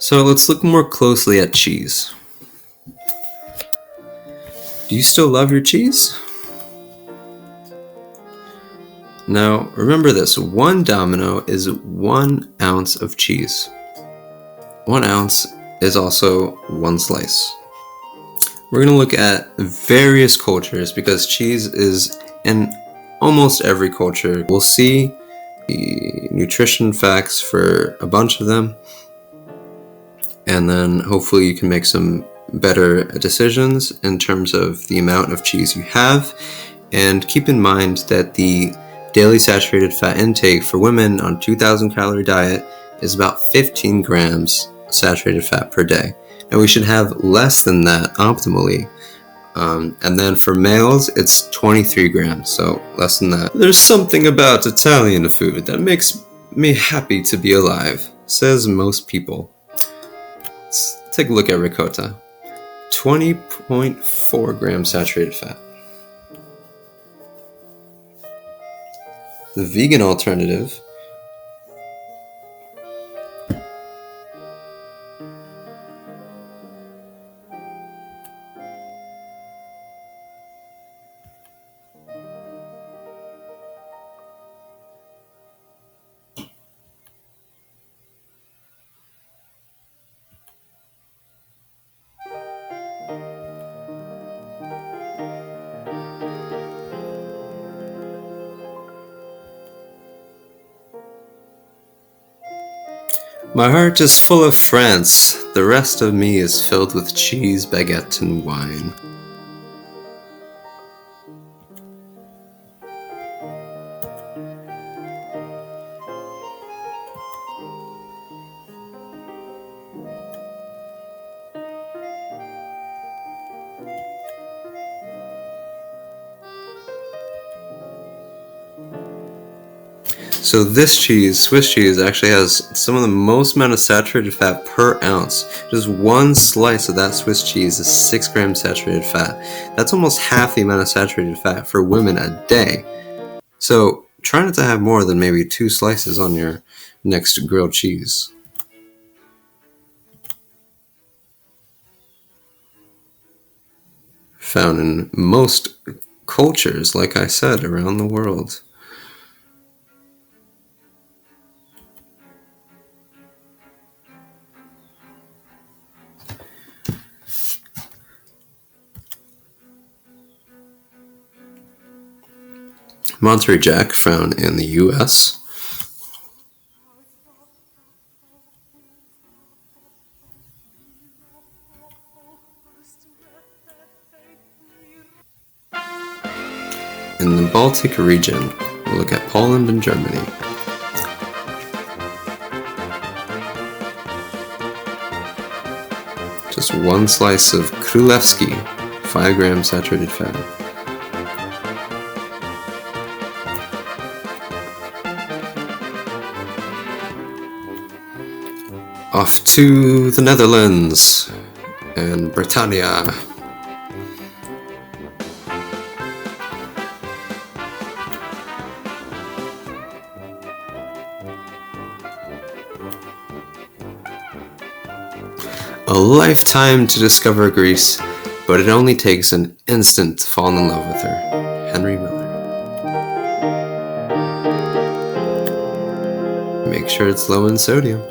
So let's look more closely at cheese. Do you still love your cheese? Now, remember this, 1 domino is 1 ounce of cheese. 1 ounce is also 1 slice. We're going to look at various cultures because cheese is in almost every culture. We'll see the nutrition facts for a bunch of them, and then hopefully you can make some better decisions in terms of the amount of cheese you have. And keep in mind that the daily saturated fat intake for women on 2,000 calorie diet is about 15 grams saturated fat per day. And we should have less than that optimally. And then for males, it's 23 grams, so less than that. There's something about Italian food that makes me happy to be alive, says most people. Let's take a look at ricotta. 20.4 grams saturated fat. The vegan alternative, my heart is full of France, the rest of me is filled with cheese, baguette, and wine. So this cheese, Swiss cheese, actually has some of the most amount of saturated fat per ounce. Just 1 slice of that Swiss cheese is 6 grams saturated fat. That's almost half the amount of saturated fat for women a day. So try not to have more than maybe 2 slices on your next grilled cheese. Found in most cultures, like I said, around the world. Monterey Jack, found in the US. In the Baltic region, we'll look at Poland and Germany. Just 1 slice of Królewski, 5 grams saturated fat. Off to the Netherlands and Britannia. A lifetime to discover Greece, but it only takes an instant to fall in love with her. Henry Miller. Make sure it's low in sodium.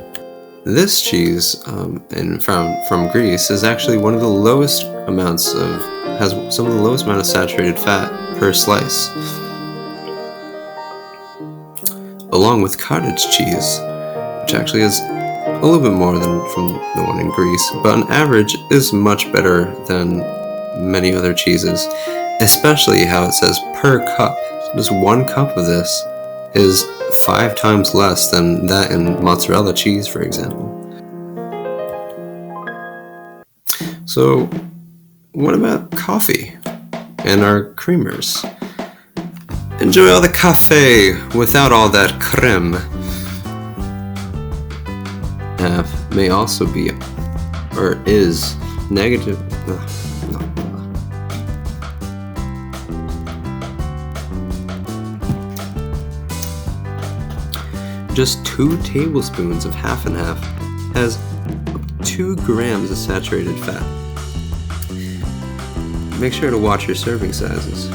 This cheese, from Greece, is actually one of the lowest amounts has some of the lowest amount of saturated fat per slice, along with cottage cheese, which actually is a little bit more than from the one in Greece, but on average is much better than many other cheeses, especially how it says per cup. Just 1 cup of this is 5 times less than that in mozzarella cheese, for example. So, what about coffee and our creamers? Enjoy all the cafe without all that creme. F may also be, or is, negative. Just 2 tablespoons of half and half has 2 grams of saturated fat. Make sure to watch your serving sizes.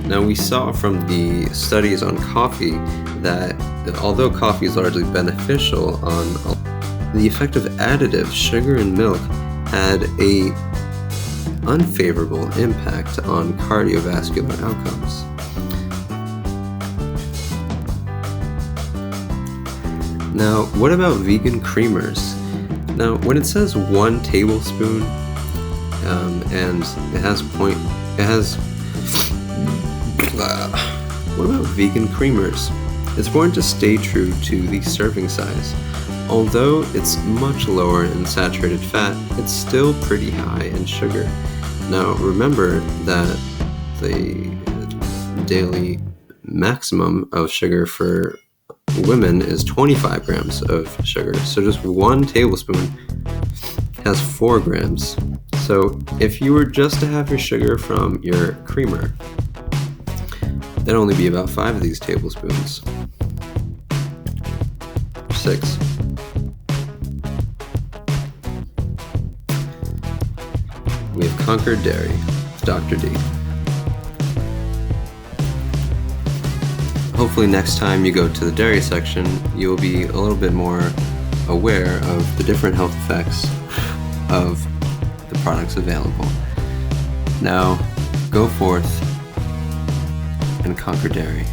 Now, we saw from the studies on coffee that although coffee is largely beneficial on the effect of additives, sugar and milk had a unfavorable impact on cardiovascular outcomes. Now, what about vegan creamers? Now, when it says 1 tablespoon, and what about vegan creamers? It's important to stay true to the serving size. Although it's much lower in saturated fat, it's still pretty high in sugar. Now, remember that the daily maximum of sugar for women is 25 grams of sugar. So just 1 tablespoon has 4 grams. So if you were just to have your sugar from your creamer, that'd only be about 5 of these tablespoons. 6. We have Conquered Dairy with Dr. D. Hopefully next time you go to the dairy section, you'll be a little bit more aware of the different health effects of the products available. Now, go forth and conquer dairy.